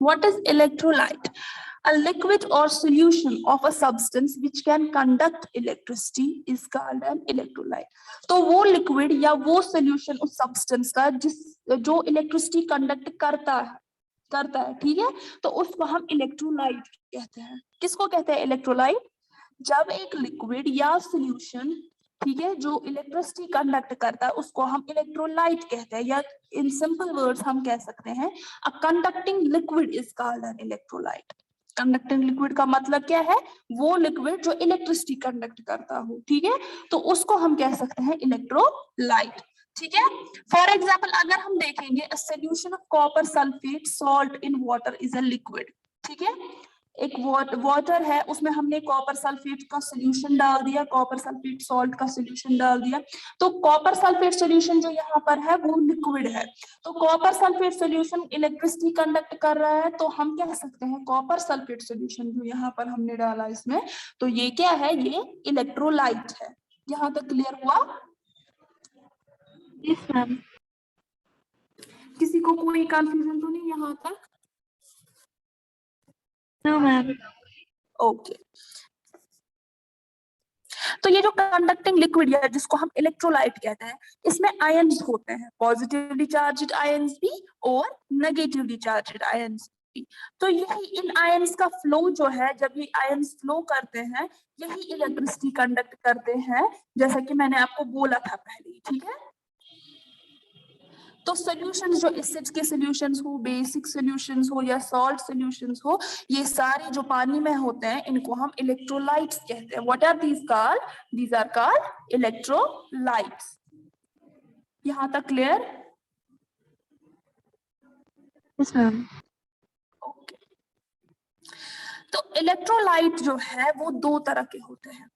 What is electrolyte? A liquid or solution of a substance which can conduct electricity is called an electrolyte. तो वो liquid या वो solution उस substance का जो electricity conduct करता है, ठीक है, तो उसको हम electrolyte कहते हैं. किसको कहते हैं electrolyte? जब एक liquid या solution, ठीक है, जो इलेक्ट्रिसिटी कंडक्ट करता है उसको हम इलेक्ट्रोलाइट कहते हैं, या इन सिंपल वर्ड्स हम कह सकते हैं a conducting liquid is called an electrolyte. Conducting liquid का मतलब क्या है? वो लिक्विड जो इलेक्ट्रिसिटी कंडक्ट करता हो, ठीक है, तो उसको हम कह सकते हैं इलेक्ट्रोलाइट. ठीक है. फॉर एग्जाम्पल अगर हम देखेंगे a solution of copper sulphate salt in water is a liquid. ठीक है, एक वाटर है, उसमें हमने कॉपर सल्फेट का सॉल्यूशन डाल दिया, कॉपर सल्फेट सॉल्ट का सॉल्यूशन डाल दिया, तो कॉपर सल्फेट सॉल्यूशन जो यहाँ पर है वो लिक्विड है. तो copper sulphate solution electricity conduct कर रहा है, तो हम कह सकते हैं कॉपर सल्फेट सॉल्यूशन जो यहाँ पर हमने डाला इसमें, तो ये क्या है? ये इलेक्ट्रोलाइट है. यहाँ तक क्लियर हुआ? Yes ma'am. किसी को कोई कंफ्यूजन तो नहीं यहाँ तक? No ma'am. ओके. तो ये जो कंडक्टिंग लिक्विड है जिसको हम इलेक्ट्रोलाइट कहते हैं, इसमें आयंस होते हैं, पॉजिटिवली चार्ज्ड आयंस भी और नेगेटिवली चार्ज्ड आयंस भी. तो यही इन आयंस का फ्लो जो है, जब ये आयंस फ्लो करते हैं, यही इलेक्ट्रिसिटी कंडक्ट करते हैं, जैसा कि मैंने आपको बोला था पहले. ठीक है. तो सॉल्यूशंस जो एसिड्स के सॉल्यूशंस हो, बेसिक सॉल्यूशंस हो या सॉल्ट सॉल्यूशंस हो, ये सारे जो पानी में होते हैं इनको हम इलेक्ट्रोलाइट्स कहते हैं. What are these called? These are called electrolytes. यहाँ तक क्लियर? Yes ma'am. ओके. तो इलेक्ट्रोलाइट जो है वो दो तरह के होते हैं,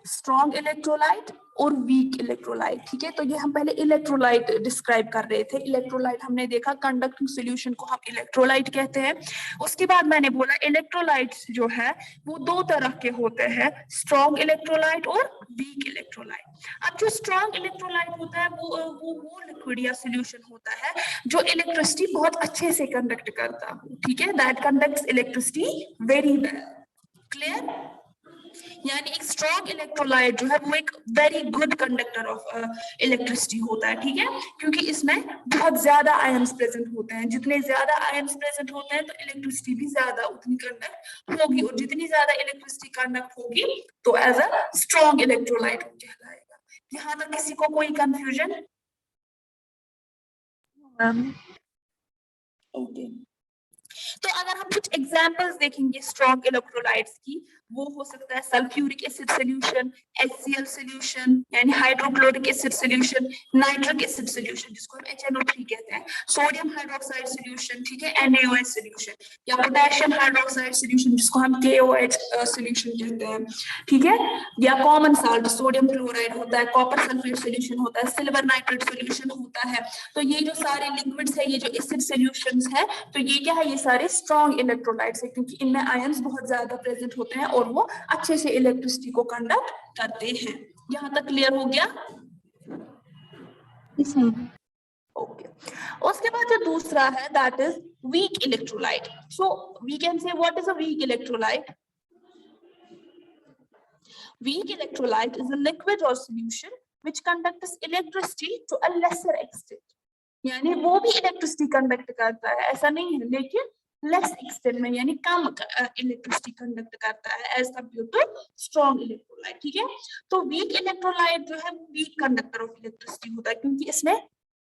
स्ट्रॉन्ग इलेक्ट्रोलाइट और वीक इलेक्ट्रोलाइट. ठीक है, तो ये हम पहले इलेक्ट्रोलाइट डिस्क्राइब कर रहे थे. इलेक्ट्रोलाइट हमने देखा कंडक्टिंग सॉल्यूशन को हम इलेक्ट्रोलाइट कहते हैं. उसके बाद मैंने बोला इलेक्ट्रोलाइट्स जो है वो दो तरह के होते हैं, स्ट्रॉन्ग इलेक्ट्रोलाइट और वीक इलेक्ट्रोलाइट. अब जो स्ट्रॉन्ग इलेक्ट्रोलाइट होता है वो लिक्विड या सॉल्यूशन होता है जो इलेक्ट्रिसिटी बहुत अच्छे से कंडक्ट करता है. ठीक है, that conducts electricity very well. Clear? यानी एक स्ट्रॉन्ग इलेक्ट्रोलाइट जो है वो एक very good conductor of electricity होता है. ठीक है, क्योंकि इसमें बहुत ज्यादा आयंस प्रेजेंट होते हैं. जितने ज्यादा आयंस प्रेजेंट होते हैं तो इलेक्ट्रिसिटी भी ज्यादा उतनी कंडक्ट होगी, और जितनी ज्यादा इलेक्ट्रिसिटी कंडक्ट होगी तो एज अ स्ट्रॉन्ग इलेक्ट्रोलाइट कहलाएगा. यहाँ तक किसी को कोई कंफ्यूजन? ओके. तो अगर हम कुछ एग्जांपल्स देखेंगे स्ट्रॉन्ग इलेक्ट्रोलाइट्स की, वो हो सकता है sulphuric acid solution, HCl solution यानी hydrochloric acid solution, nitric acid solution जिसको हम HNO3 कहते हैं, सोडियम हाइड्रोक्साइड सॉल्यूशन, ठीक है, NaOH सॉल्यूशन, या पोटेशियम हाइड्रोक्साइड सॉल्यूशन जिसको हम KOH सॉल्यूशन कहते हैं. ठीक है, या कॉमन साल्ट सोडियम क्लोराइड होता है, कॉपर सल्फेट सॉल्यूशन होता है, सिल्वर नाइट्रेट सॉल्यूशन होता है. तो ये जो सारे लिक्विड्स है, ये जो एसिड सॉल्यूशंस है, तो ये क्या है? ये सारे स्ट्रॉन्ग इलेक्ट्रोलाइट्स है, क्योंकि इनमें आयंस बहुत ज्यादा प्रेजेंट होते हैं और वो अच्छे से इलेक्ट्रिसिटी को कंडक्ट करते हैं. यहाँ तक क्लियर हो गया? ओके. उसके बाद जो दूसरा है that is weak electrolyte. So we can say what is a weak electrolyte? Weak electrolyte is a liquid or solution which conducts electricity to a lesser extent. यानी वो भी इलेक्ट्रिसिटी कंडक्ट करता है, ऐसा नहीं है, लेकिन लेस एक्सटेंट में, यानी कम इलेक्ट्रिसिटी कंडक्ट करता है as compare to strong electrolyte. ठीक है, तो वीक इलेक्ट्रोलाइट जो है वो वीक कंडक्टर ऑफ इलेक्ट्रिसिटी होता है, क्योंकि इसमें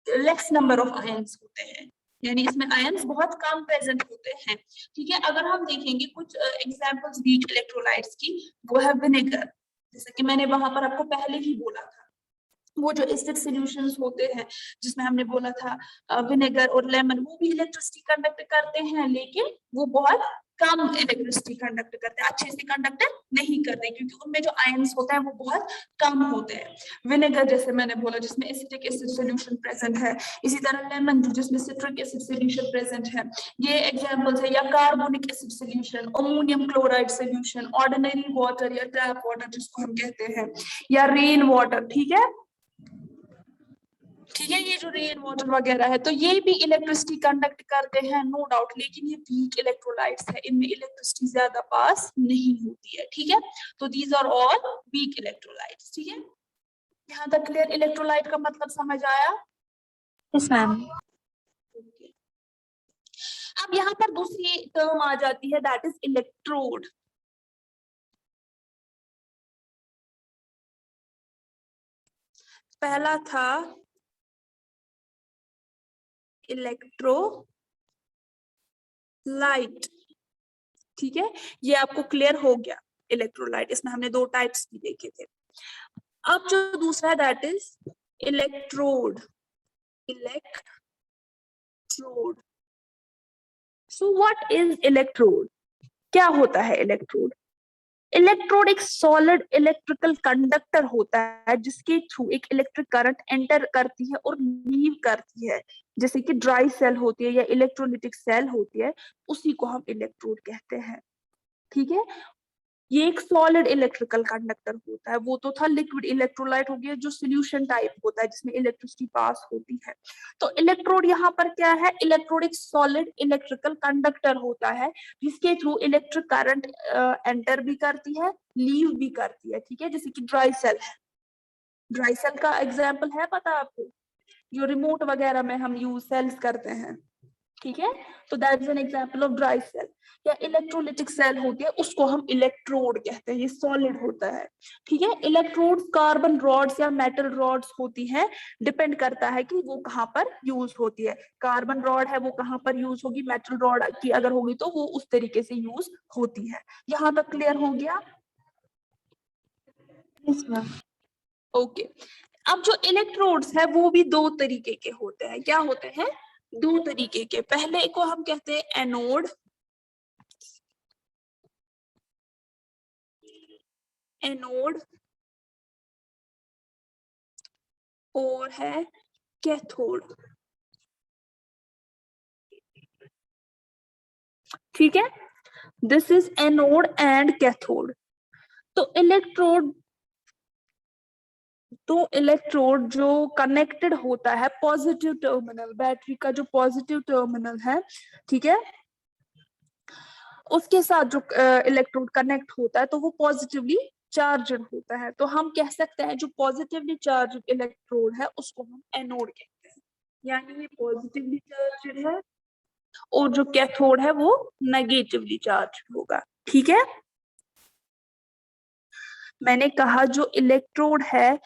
लेस नंबर ऑफ आयंस होते हैं, यानी इसमें आयंस बहुत कम प्रेजेंट होते हैं. ठीक है, अगर हम देखेंगे कुछ एग्जांपल्स वीक इलेक्ट्रोलाइट्स की, वो है विनेगर, जैसा कि मैंने वहां पर आपको पहले ही बोला था. वो जो एसिड सॉल्यूशंस होते हैं जिसमें हमने बोला था विनेगर और लेमन, वो भी इलेक्ट्रिसिटी कंडक्ट करते हैं, लेकिन वो बहुत कम इलेक्ट्रिसिटी कंडक्ट करते हैं, अच्छे से कंडक्ट नहीं करते, क्योंकि उनमें जो आयंस होते हैं वो बहुत कम होते हैं. विनेगर जैसे मैंने बोला जिसमें एसिटिक एसिड सॉल्यूशन प्रेजेंट है, इसी तरह लेमन जिसमें सिट्रिक एसिड सॉल्यूशन प्रेजेंट है, ये एग्जांपल्स है. या carbonic acid solution, ammonium chloride solution, ordinary water या टैप वाटर जिसको हम कहते हैं, या रेन वाटर. ठीक है, ठीक है, ये जो रेन वाटर वगैरह है तो ये भी इलेक्ट्रिसिटी कंडक्ट करते हैं नो डाउट, लेकिन ये वीक इलेक्ट्रोलाइट्स है, इनमें इलेक्ट्रिसिटी ज्यादा पास नहीं होती है। ठीक है, तो these are all weak electrolytes. ठीक है, यहाँ तक क्लियर? इलेक्ट्रोलाइट का मतलब समझ आया? Yes, ma'am. Okay. अब यहाँ पर दूसरी टर्म आ जाती है, दैट इज इलेक्ट्रोड। पहला था इलेक्ट्रोलाइट। ठीक है, ये आपको क्लियर हो गया इलेक्ट्रोलाइट, इसमें हमने दो टाइप्स भी देखे थे। अब जो दूसरा है that is electrode. Electrode, so what is electrode? क्या होता है इलेक्ट्रोड? इलेक्ट्रोड एक सॉलिड इलेक्ट्रिकल कंडक्टर होता है जिसके थ्रू एक इलेक्ट्रिक करंट एंटर करती है और लीव करती है, जैसे कि ड्राई सेल होती है या इलेक्ट्रोलिटिक सेल होती है, उसी को हम इलेक्ट्रोड कहते हैं। ठीक है, ये एक सॉलिड इलेक्ट्रिकल कंडक्टर होता है। वो तो था लिक्विड इलेक्ट्रोलाइट हो गया जो सोल्यूशन टाइप होता है जिसमें इलेक्ट्रिसिटी पास होती है। तो इलेक्ट्रोड यहाँ पर क्या है? इलेक्ट्रोड एक सॉलिड इलेक्ट्रिकल कंडक्टर होता है जिसके थ्रू इलेक्ट्रिक करंट एंटर भी करती है, लीव भी करती है। ठीक है, जैसे कि ड्राई सेल है। ड्राई सेल का एग्जाम्पल है पता आपको? जो रिमोट वगैरह में हम यूज सेल्स करते हैं। ठीक है, तो that is an example of dry cell. या इलेक्ट्रोलिटिक सेल होती है उसको हम इलेक्ट्रोड कहते हैं, ये सॉलिड होता है। ठीक है, इलेक्ट्रोड्स कार्बन रॉड्स या मेटल रॉड्स होती हैं, डिपेंड करता है कि वो कहाँ पर यूज होती है। कार्बन रॉड है वो कहाँ पर यूज होगी, मेटल रॉड की अगर होगी तो वो उस तरीके से यूज होती है। यहाँ तक क्लियर हो गया? Yes, ma'am. ओके। अब जो इलेक्ट्रोड्स है वो भी दो तरीके के होते हैं। क्या होते हैं? दो तरीके के। पहले को हम कहते हैं एनोड। एनोड और है कैथोड। ठीक है, this is anode and cathode. तो इलेक्ट्रोड जो कनेक्टेड होता है पॉजिटिव टर्मिनल, बैटरी का जो पॉजिटिव टर्मिनल है, ठीक है, उसके साथ जो इलेक्ट्रोड कनेक्ट होता है तो वो पॉजिटिवली चार्जड होता है। तो हम कह सकते हैं जो पॉजिटिवली चार्ज इलेक्ट्रोड है उसको हम एनोड कहते हैं, यानी ये पॉजिटिवली चार्जड है, और जो कैथोड है वो नेगेटिवली चार्ज होगा। ठीक है, मैंने कहा जो इलेक्ट्रोड है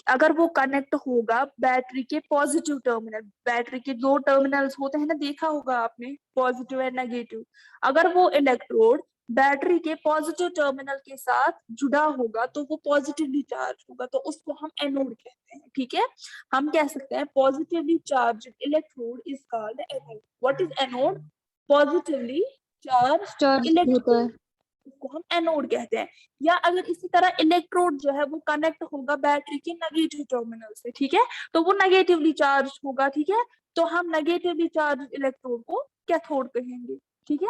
अगर वो कनेक्ट होगा बैटरी के पॉजिटिव टर्मिनल, बैटरी के दो टर्मिनल्स होते हैं ना, देखा होगा आपने, पॉजिटिव एंड नेगेटिव। अगर वो इलेक्ट्रोड बैटरी के पॉजिटिव टर्मिनल के साथ जुड़ा होगा तो वो पॉजिटिवली चार्ज होगा, तो उसको हम एनोड कहते हैं। ठीक है, हम कह सकते हैं positively charge electrode is called anode. What is anode? Positively charge Charge electrode, होता है। उसको हम एनोड कहते हैं। या अगर इसी तरह इलेक्ट्रोड जो है वो कनेक्ट होगा बैटरी के नेगेटिव टर्मिनल से, ठीक है, तो वो नेगेटिवली चार्ज होगा। ठीक है, तो हम नेगेटिवली चार्ज इलेक्ट्रोड को कैथोड कहेंगे। ठीक है,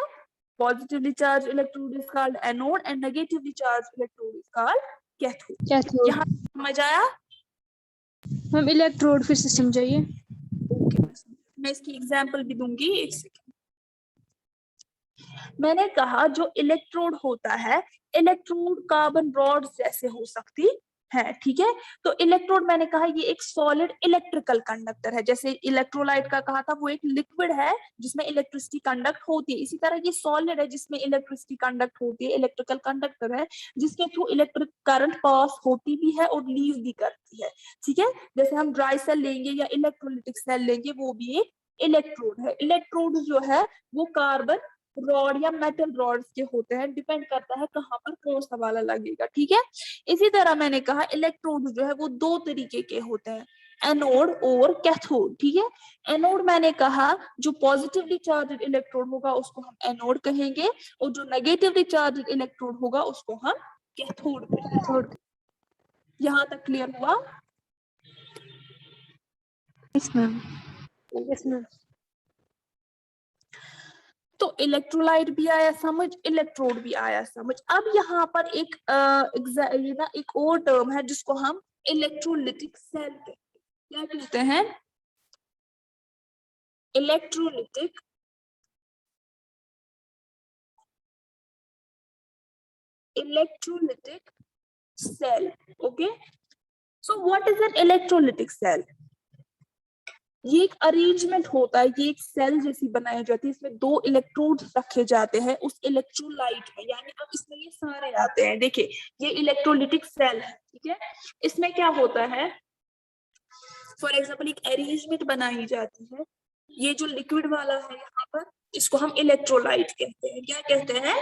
positively charge electrode is called anode and negatively charge electrode is called cathode. Cathode. यहाँ समझ आया? मैम इलेक्ट्रोड फिर से समझाइए। ओके, मैं इसकी एग्जांपल भी दूंगी, एक सेकेंड। मैंने कहा जो इलेक्ट्रोड होता है, इलेक्ट्रोड कार्बन रॉड जैसे हो सकती है। ठीक है, तो इलेक्ट्रोड मैंने कहा ये एक सॉलिड इलेक्ट्रिकल कंडक्टर है। जैसे इलेक्ट्रोलाइट का कहा था वो एक लिक्विड है जिसमें इलेक्ट्रिसिटी कंडक्ट होती है, इसी तरह ये सॉलिड है जिसमें इलेक्ट्रिसिटी कंडक्ट होती है, इलेक्ट्रिकल कंडक्टर है जिसके थ्रू इलेक्ट्रिक करंट पास होती भी है और लीव भी करती है। ठीक है, जैसे हम ड्राई सेल लेंगे या इलेक्ट्रोलिटिक सेल लेंगे वो भी एक इलेक्ट्रोड है। इलेक्ट्रोड जो है वो कार्बन रॉड या मेटल रॉड्स के होते हैं, डिपेंड करता है कहाँ पर कौन सा वाला लगेगा। ठीक है, इसी तरह मैंने कहा इलेक्ट्रोड जो है वो दो तरीके के होते हैं, एनोड और कैथोड। ठीक है, एनोड मैंने कहा जो पॉजिटिवली चार्ज इलेक्ट्रोड होगा उसको हम एनोड कहेंगे, और जो नेगेटिवली चार्ज इलेक्ट्रोड होगा उसको हम कैथोड कहेंगे। यहाँ तक क्लियर हुआ? Yes ma'am. Yes ma'am. तो इलेक्ट्रोलाइट भी आया समझ, इलेक्ट्रोड भी आया समझ। अब यहाँ पर ये ना एक और टर्म है जिसको हम इलेक्ट्रोलिटिक सेल कहते हैं। क्या कहते हैं, electrolytic cell. Okay, so what is an electrolytic cell? ये एक अरेंजमेंट होता है, ये एक सेल जैसी बनाई जाती है, इसमें दो इलेक्ट्रोड्स रखे जाते हैं उस इलेक्ट्रोलाइट में, यानी अब इसमें ये सारे आते हैं। देखिए ये इलेक्ट्रोलिटिक सेल है, ठीक है। इसमें क्या होता है, फॉर एग्जाम्पल एक अरेंजमेंट बनाई जाती है, ये जो लिक्विड वाला है यहाँ पर, इसको हम इलेक्ट्रोलाइट कहते हैं। क्या कहते हैं,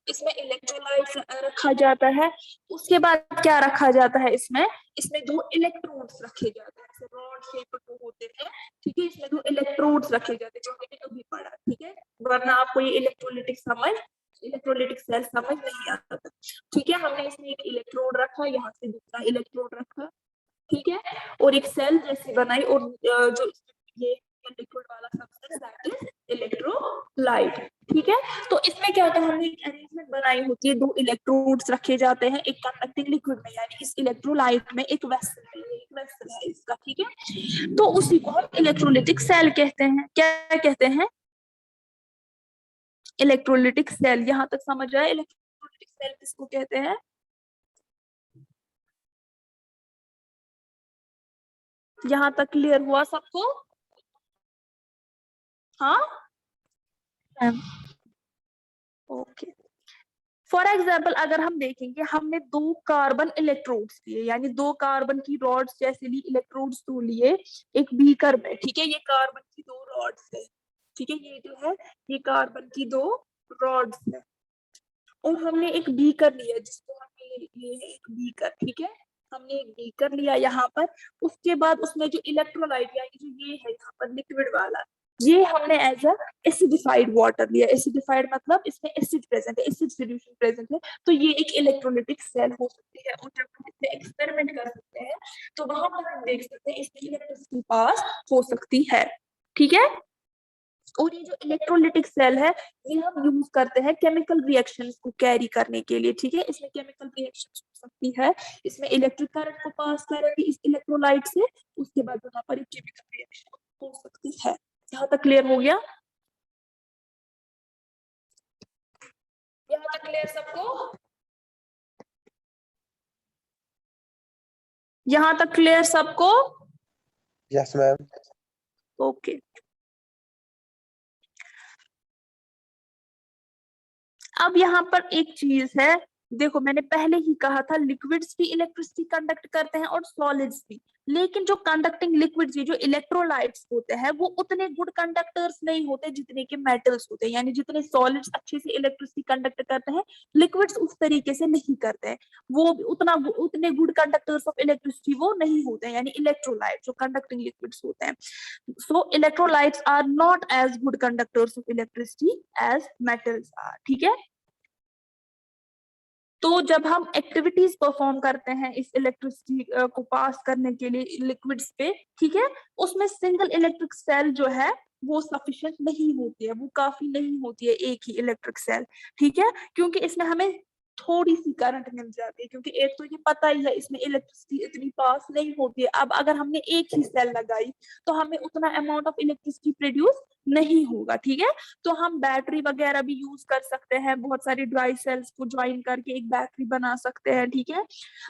इसमें इलेक्ट्रोलाइट रखा जाता है। उसके बाद क्या रखा जाता है इसमें, इसमें दो इलेक्ट्रोड्स रखे जाते हैं, ऐसे रॉड शेप जो होते हैं, ठीक है। इसमें दो इलेक्ट्रोड्स रखे जाते हैं, जो हमने अभी पढ़ा, ठीक है। वरना आपको ये इलेक्ट्रोलिटिक सेल समझ नहीं आता, ठीक है। हमने इसमें एक इलेक्ट्रोड रखा, यहाँ से दूसरा इलेक्ट्रोड रखा, ठीक है, और एक सेल जैसी बनाई, और जो ये लिक्विड वाला सब्सटेंस दैट इज इलेक्ट्रोलाइट, ठीक है। तो इसमें क्या होता है, हमने एक अरेंजमेंट बनाई होती है, दो इलेक्ट्रोड्स रखे जाते हैं एक कंडक्टिंग लिक्विड में, यानी इस इलेक्ट्रोलाइट में एक वेसल है इसका, ठीक है। तो उसी को हम इलेक्ट्रोलिटिक सेल कहते हैं। क्या कहते हैं, इलेक्ट्रोलिटिक सेल। यहां तक समझ आए इलेक्ट्रोलिटिक सेल किसको कहते हैं? यहां तक क्लियर हुआ सबको? हाँ, ओके। फॉर एग्जाम्पल अगर हम देखेंगे, हमने दो कार्बन इलेक्ट्रोड्स लिए, यानी दो कार्बन की रॉड्स जैसे ली, इलेक्ट्रोड्स तो लिए एक बीकर में, ठीक है। ये कार्बन की दो रॉड्स है, ठीक है, ये जो है ये कार्बन की दो रॉड्स है, और हमने एक बीकर लिया जिसको हमने ये है एक बीकर, ठीक है। हमने एक बीकर लिया यहाँ पर, उसके बाद उसमें जो इलेक्ट्रोलाइट यानी जो ये है यहाँ पर लिक्विड वाला, ये हमने एज अ एसिडिफाइड वाटर लिया। एसिडिफाइड मतलब इसमें एसिड प्रेजेंट है, एसिड सॉल्यूशन प्रेजेंट है, तो ये एक इलेक्ट्रोलिटिक सेल हो सकती है। और जब हम इससे एक्सपेरिमेंट कर सकते हैं तो वहां पर हम देख सकते हैं इसमें इलेक्ट्रिसिटी पास हो सकती है, ठीक है। और ये जो इलेक्ट्रोलिटिक सेल है, ये हम यूज करते हैं केमिकल रिएक्शंस को कैरी करने के लिए, ठीक है। इसमें केमिकल रिएक्शंस हो सकती है, इसमें इलेक्ट्रिक करंट को पास करेंगे इस इलेक्ट्रोलाइट से, उसके बाद वहां पर एक केमिकल रिएक्शन हो सकती है। यहाँ तक क्लियर हो गया? यहाँ तक क्लियर सबको? यहाँ तक क्लियर सबको? Yes ma'am. ओके, अब यहाँ पर एक चीज है, देखो मैंने पहले ही कहा था लिक्विड्स भी इलेक्ट्रिसिटी कंडक्ट करते हैं और सॉलिड्स भी, लेकिन जो कंडक्टिंग लिक्विड्स जो इलेक्ट्रोलाइट्स होते हैं वो उतने गुड कंडक्टर्स नहीं होते जितने के मेटल्स होते हैं। यानी जितने सॉलिड्स अच्छे से इलेक्ट्रिसिटी कंडक्ट करते हैं, लिक्विड्स उस तरीके से नहीं करते हैं, वो उतने गुड कंडक्टर्स ऑफ इलेक्ट्रिसिटी वो नहीं होते हैं, यानी इलेक्ट्रोलाइट जो कंडक्टिंग लिक्विड्स होते हैं। So electrolytes are not as good conductors of electricity as metals are, ठीक है। तो जब हम एक्टिविटीज परफॉर्म करते हैं इस इलेक्ट्रिसिटी को पास करने के लिए लिक्विड्स पे, ठीक है, उसमें सिंगल इलेक्ट्रिक सेल जो है वो सफिशिएंट नहीं होती है, वो काफी नहीं होती है एक ही इलेक्ट्रिक सेल, ठीक है। क्योंकि इसमें हमें थोड़ी सी करंट मिल जाती है, क्योंकि एक तो ये पता ही है इसमें इलेक्ट्रिसिटी इतनी पास नहीं होती है। अब अगर हमने एक ही सेल लगाई तो हमें उतना अमाउंट ऑफ इलेक्ट्रिसिटी प्रोड्यूस नहीं होगा, ठीक है। तो हम बैटरी वगैरह भी यूज कर सकते हैं, बहुत सारी ड्राई सेल्स को ज्वाइन करके एक बैटरी बना सकते हैं, ठीक है।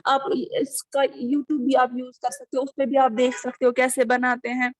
आप इसका यूट्यूब भी आप यूज कर सकते हो, उस पर भी आप देख सकते हो कैसे बनाते हैं,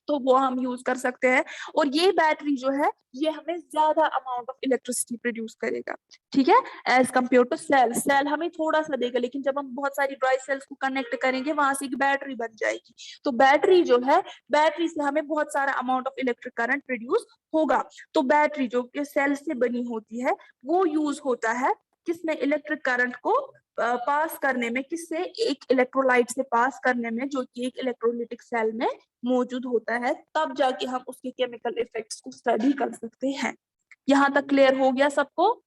तो वो हम यूज कर सकते हैं। और ये बैटरी जो है ये हमें ज्यादा अमाउंट ऑफ इलेक्ट्रिसिटी प्रोड्यूस करेगा, ठीक है, as compare to cell. Cell हमें थोड़ा सा देगा, लेकिन जब हम बहुत सारी ड्राई सेल्स को कनेक्ट करेंगे वहां से एक बैटरी बन जाएगी। तो बैटरी जो है, बैटरी से हमें बहुत सारा amount of electric current produce होगा। तो बैटरी जो कि सेल से बनी होती है वो यूज होता है किसमें, इलेक्ट्रिक करंट को पास करने में, किससे, एक इलेक्ट्रोलाइट से पास करने में, जो कि एक इलेक्ट्रोलिटिक सेल में मौजूद होता है। तब जाके हम उसके केमिकल इफेक्ट्स को स्टडी कर सकते हैं। यहाँ तक क्लियर हो गया सबको?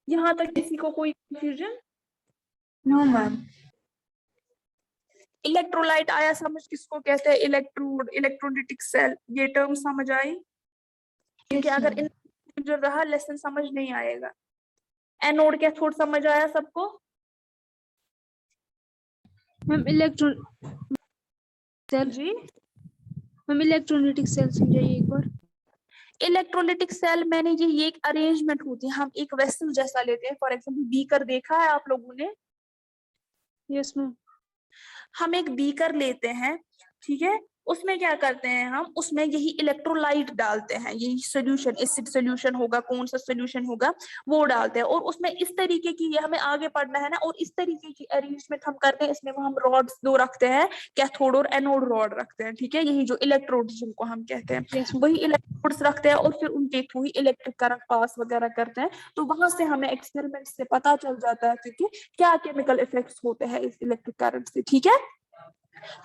यहाँ तक किसी को कोई कंफ्यूजन? No ma'am. इलेक्ट्रोलाइट आया समझ, किसको कहते हैं इलेक्ट्रोड, इलेक्ट्रोलिटिक सेल, ये टर्म समझ आई? क्योंकि अगर इन जो रहा लेसन समझ नहीं आएगा। एनोड कैथोड समझ आया सबको? मैम इलेक्ट्रॉन सेल जी, मैम इलेक्ट्रोलाइटिक सेल समझाइए एक बार। इलेक्ट्रोलिटिक सेल मैंने ये एक अरेंजमेंट होती है, हम एक वेसल जैसा लेते हैं, फॉर एग्जांपल बीकर देखा है आप लोगों ने, यस मैम। हम एक बीकर लेते हैं, ठीक है, उसमें क्या करते हैं हम, उसमें यही इलेक्ट्रोलाइट डालते हैं, यही सोल्यूशन, एसिड सोल्यूशन होगा, कौन सा सोल्यूशन होगा वो डालते हैं, और उसमें इस तरीके की, ये हमें आगे पढ़ना है ना, और इस तरीके की अरेंजमेंट हम करते हैं, इसमें वो हम रॉड्स दो रखते हैं, कैथोड और एनोड रॉड रखते हैं, ठीक है, यही जो इलेक्ट्रोड जिनको हम कहते हैं, यस मैम। वही इलेक्ट्रोड्स रखते हैं, और फिर उनके थ्रू ही इलेक्ट्रिक करंट पास वगैरह करते हैं, तो वहां से हमें एक्सपेरिमेंट से पता चल जाता है कि क्या केमिकल इफेक्ट्स होते हैं इस इलेक्ट्रिक करंट से, ठीक है।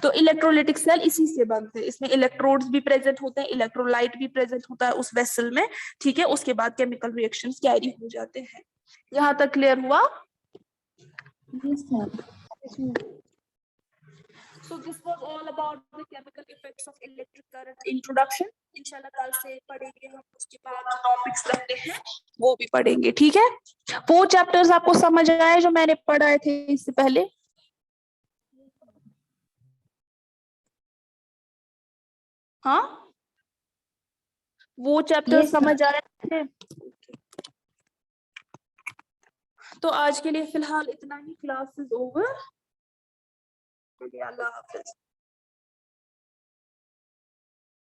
तो इलेक्ट्रोलिटिक सेल इसी से बनते हैं, इसमें इलेक्ट्रोड्स भी प्रेजेंट होते हैं, इलेक्ट्रोलाइट भी प्रेजेंट होता है उस वेसल में, ठीक है, उसके बाद केमिकल रिएक्शंस कैरी हो जाते हैं। यहाँ तक क्लियर हुआ? Yes ma'am. So this was all about the chemical effects of electric current introduction. इंशाल्लाह कल से पढ़ेंगे हम, उसके बाद जो टॉपिक्स रहते हैं वो भी पढ़ेंगे, ठीक है। वो चैप्टर्स आपको समझ आए जो मैंने पढ़ाए थे इससे पहले? हाँ, वो चैप्टर Yes, समझ आए थे? तो आज के लिए फिलहाल इतना ही, क्लास इज ओवर, अल्लाह हाफिज।